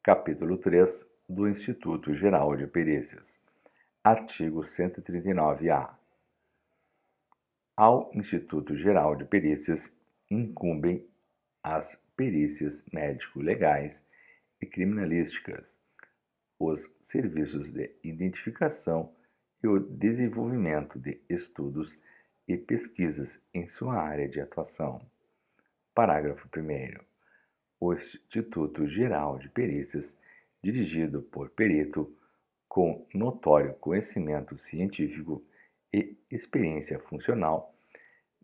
Capítulo 3 do Instituto Geral de Perícias. Artigo 139-A. Ao Instituto Geral de Perícias incumbem as perícias médico-legais e criminalísticas, os serviços de identificação e o desenvolvimento de estudos e pesquisas em sua área de atuação. Parágrafo 1º. O Instituto Geral de Perícias, dirigido por perito com notório conhecimento científico e experiência funcional,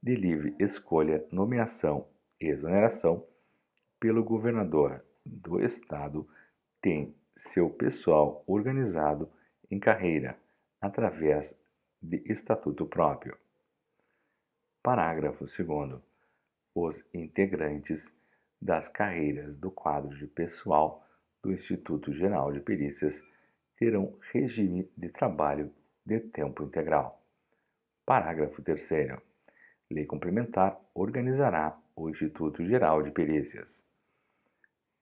de livre escolha, nomeação e exoneração pelo governador do Estado, tem seu pessoal organizado em carreira através de estatuto próprio. Parágrafo 2º. Os integrantes das carreiras do quadro de pessoal do Instituto Geral de Perícias terão regime de trabalho de tempo integral. Parágrafo 3º. Lei complementar organizará o Instituto Geral de Perícias.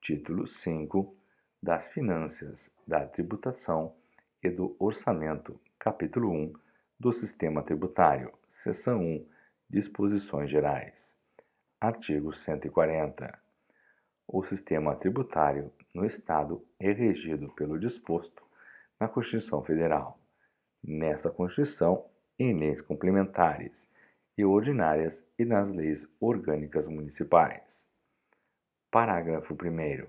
Título 5 das Finanças, da Tributação e do Orçamento, capítulo 1 do Sistema Tributário, seção 1, Disposições Gerais. Artigo 140. O sistema tributário no Estado é regido pelo disposto na Constituição Federal, nesta Constituição, em leis complementares e ordinárias e nas leis orgânicas municipais. Parágrafo 1º.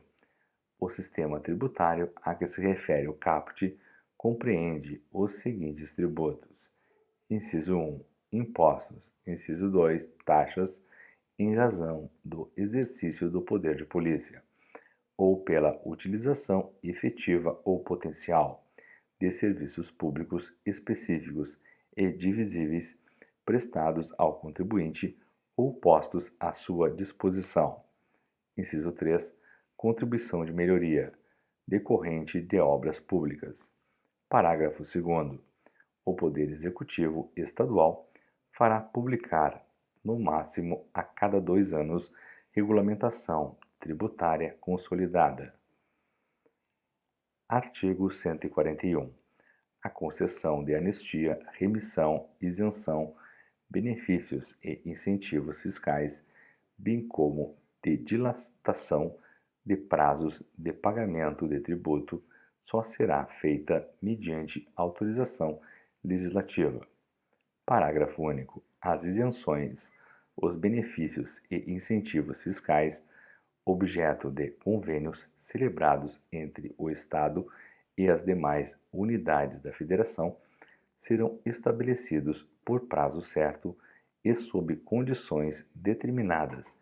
O sistema tributário a que se refere o caput compreende os seguintes tributos: inciso 1, impostos; inciso 2, taxas em razão do exercício do poder de polícia, ou pela utilização efetiva ou potencial de serviços públicos específicos e divisíveis prestados ao contribuinte ou postos à sua disposição. Inciso 3, contribuição de melhoria, decorrente de obras públicas. Parágrafo 2º. O Poder Executivo Estadual fará publicar, no máximo a cada 2 anos, regulamentação tributária consolidada. Artigo 141. A concessão de anistia, remissão, isenção, benefícios e incentivos fiscais, bem como de dilatação de prazos de pagamento de tributo, só será feita mediante autorização legislativa. Parágrafo único. As isenções, os benefícios e incentivos fiscais, objeto de convênios celebrados entre o Estado e as demais unidades da Federação, serão estabelecidos por prazo certo e sob condições determinadas,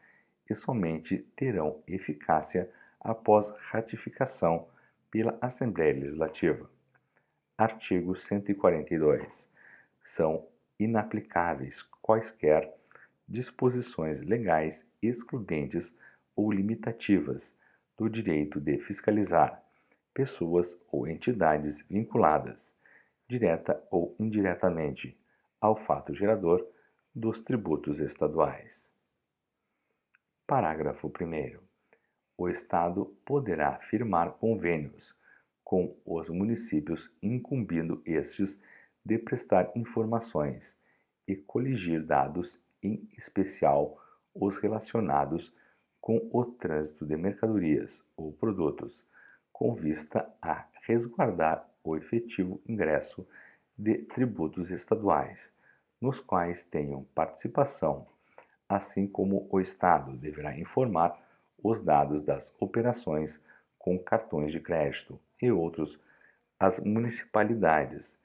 e somente terão eficácia após ratificação pela Assembleia Legislativa. Artigo 142. São inaplicáveis quaisquer disposições legais excludentes ou limitativas do direito de fiscalizar pessoas ou entidades vinculadas, direta ou indiretamente, ao fato gerador dos tributos estaduais. Parágrafo 1º. O Estado poderá firmar convênios com os municípios, incumbindo estes de prestar informações e coligir dados, em especial os relacionados com o trânsito de mercadorias ou produtos, com vista a resguardar o efetivo ingresso de tributos estaduais, nos quais tenham participação, assim como o Estado deverá informar os dados das operações com cartões de crédito e outros às municipalidades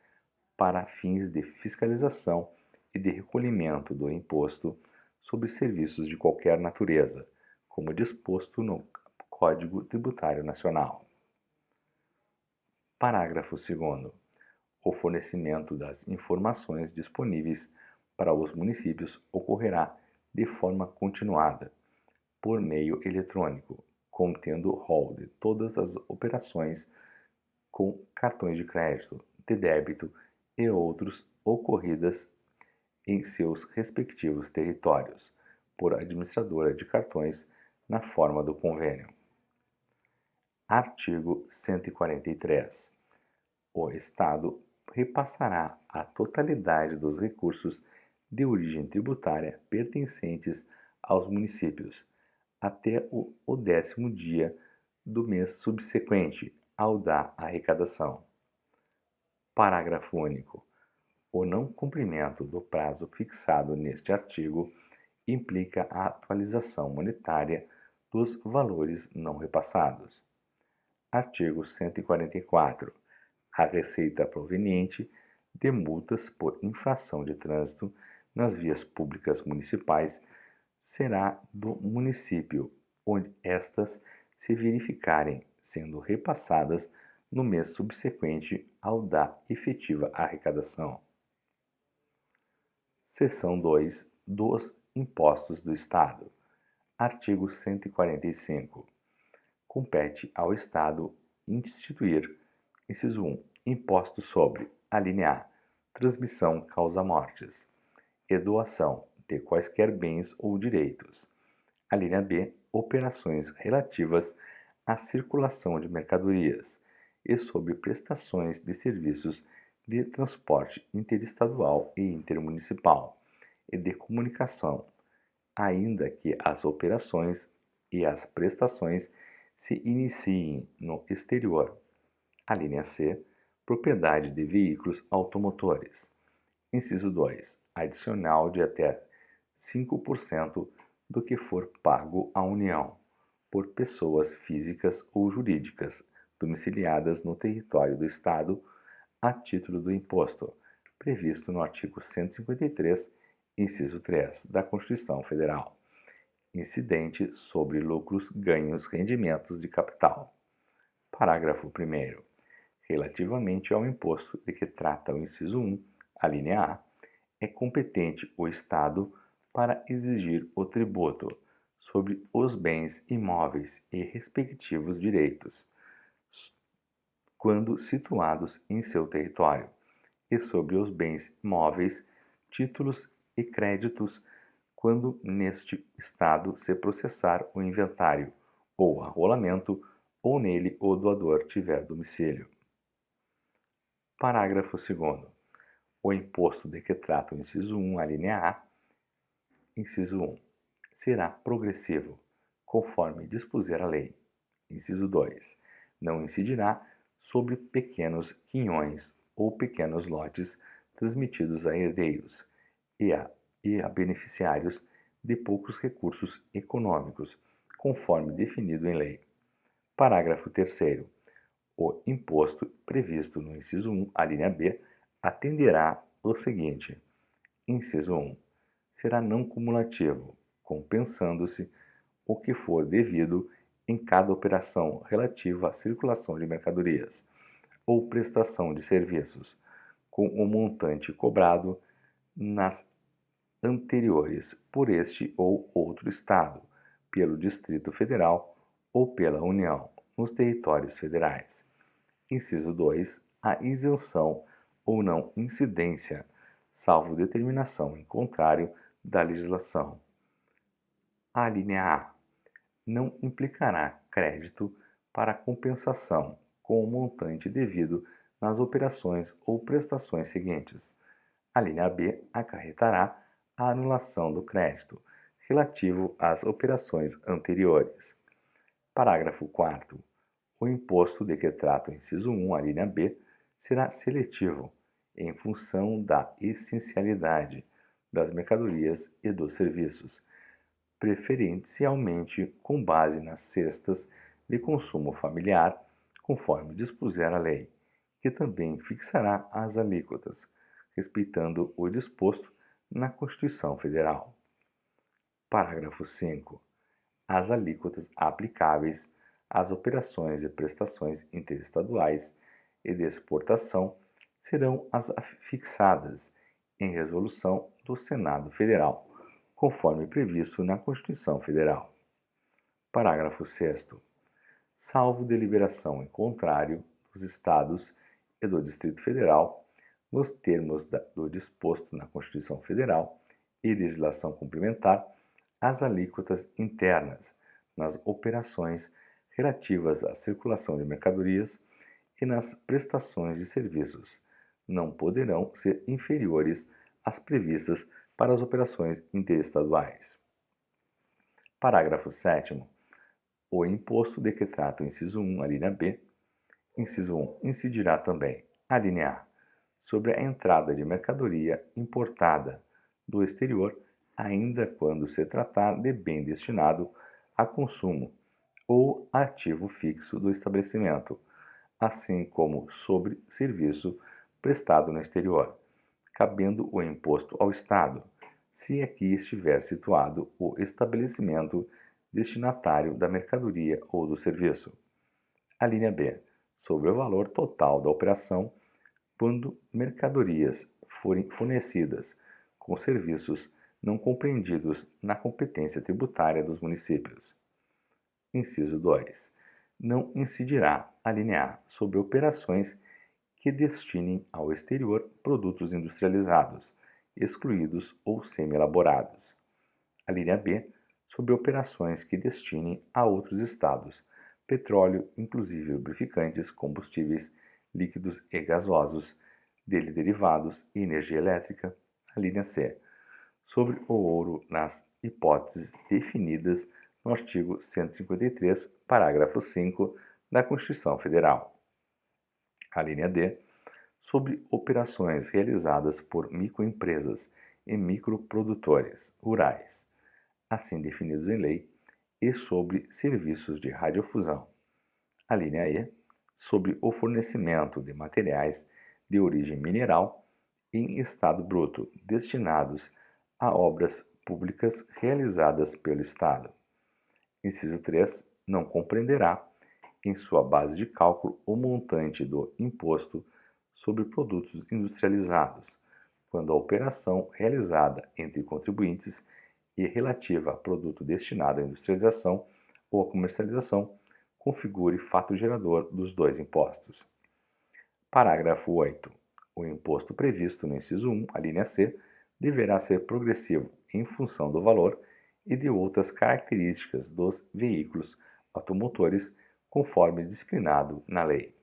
para fins de fiscalização e de recolhimento do imposto sobre serviços de qualquer natureza, como disposto no Código Tributário Nacional. Parágrafo 2º. O fornecimento das informações disponíveis para os municípios ocorrerá de forma continuada, por meio eletrônico, contendo o rol de todas as operações com cartões de crédito, de débito e outros ocorridas em seus respectivos territórios, por administradora de cartões, na forma do convênio. Artigo 143. O Estado repassará a totalidade dos recursos de origem tributária pertencentes aos municípios até o 10º dia do mês subsequente ao da arrecadação. Parágrafo único. O não cumprimento do prazo fixado neste artigo implica a atualização monetária dos valores não repassados. Artigo 144. A receita proveniente de multas por infração de trânsito nas vias públicas municipais será do município onde estas se verificarem, sendo repassadas no mês subsequente ao da efetiva arrecadação. Seção 2 dos Impostos do Estado. Artigo 145. Compete ao Estado instituir, inciso 1, imposto sobre, alínea A, transmissão causa-mortes e doação de quaisquer bens ou direitos. Alínea B, operações relativas à circulação de mercadorias e sobre prestações de serviços de transporte interestadual e intermunicipal e de comunicação, ainda que as operações e as prestações se iniciem no exterior. Alínea C, propriedade de veículos automotores. Inciso 2, adicional de até 5% do que for pago à União, por pessoas físicas ou jurídicas domiciliadas no território do Estado a título do imposto, previsto no artigo 153, inciso 3 da Constituição Federal, incidente sobre lucros, ganhos, rendimentos de capital. Parágrafo 1º. Relativamente ao imposto de que trata o inciso 1, alínea A, é competente o Estado para exigir o tributo sobre os bens imóveis e respectivos direitos, quando situados em seu território, e sobre os bens móveis, títulos e créditos, quando neste Estado se processar o inventário ou arrolamento, ou nele o doador tiver domicílio. Parágrafo 2º. O imposto de que trata o inciso 1, alínea A, inciso 1, será progressivo, conforme dispuser a lei. Inciso 2. Não incidirá sobre pequenos quinhões ou pequenos lotes transmitidos a herdeiros e a beneficiários de poucos recursos econômicos, conforme definido em lei. Parágrafo 3º. O imposto previsto no inciso 1, alínea B, atenderá o seguinte: inciso 1. Será não cumulativo, compensando-se o que for devido em cada operação relativa à circulação de mercadorias ou prestação de serviços, com o montante cobrado nas anteriores por este ou outro Estado, pelo Distrito Federal ou pela União, nos territórios federais. Inciso 2. A isenção ou não incidência, salvo determinação em contrário da legislação. A linha A não implicará crédito para compensação com o montante devido nas operações ou prestações seguintes. A linha B acarretará a anulação do crédito relativo às operações anteriores. Parágrafo 4º. O imposto de que trata o inciso 1, a linha B, será seletivo, em função da essencialidade das mercadorias e dos serviços, preferencialmente com base nas cestas de consumo familiar, conforme dispuser a lei, que também fixará as alíquotas, respeitando o disposto na Constituição Federal. Parágrafo 5. As alíquotas aplicáveis às operações e prestações interestaduais e de exportação serão as fixadas em resolução do Senado Federal, conforme previsto na Constituição Federal. Parágrafo 6º. Salvo deliberação em contrário dos Estados e do Distrito Federal, nos termos do disposto na Constituição Federal e legislação complementar, as alíquotas internas nas operações relativas à circulação de mercadorias e nas prestações de serviços não poderão ser inferiores às previstas para as operações interestaduais. Parágrafo 7º. O imposto de que trata o inciso 1, a linha B, inciso 1, incidirá também, a linha A, sobre a entrada de mercadoria importada do exterior, ainda quando se tratar de bem destinado a consumo ou ativo fixo do estabelecimento, assim como sobre serviço prestado no exterior, cabendo o imposto ao Estado, se aqui estiver situado o estabelecimento destinatário da mercadoria ou do serviço. A linha B, sobre o valor total da operação, quando mercadorias forem fornecidas com serviços não compreendidos na competência tributária dos municípios. Inciso 2. Não incidirá a linha A sobre operações que destinem ao exterior produtos industrializados, excluídos ou semi-elaborados. A linha B, sobre operações que destinem a outros estados petróleo, inclusive lubrificantes, combustíveis líquidos e gasosos, dele derivados e energia elétrica. A linha C, sobre o ouro nas hipóteses definidas no artigo 153, parágrafo 5 da Constituição Federal. A linha D, sobre operações realizadas por microempresas e microprodutores rurais, assim definidos em lei, e sobre serviços de radiodifusão. A linha E, sobre o fornecimento de materiais de origem mineral em estado bruto destinados a obras públicas realizadas pelo Estado. Inciso 3, não compreenderá, em sua base de cálculo, o montante do imposto sobre produtos industrializados, quando a operação realizada entre contribuintes e relativa a produto destinado à industrialização ou à comercialização configure fato gerador dos dois impostos. Parágrafo 8. O imposto previsto no inciso 1, a linha C, deverá ser progressivo em função do valor e de outras características dos veículos automotores, conforme disciplinado na lei.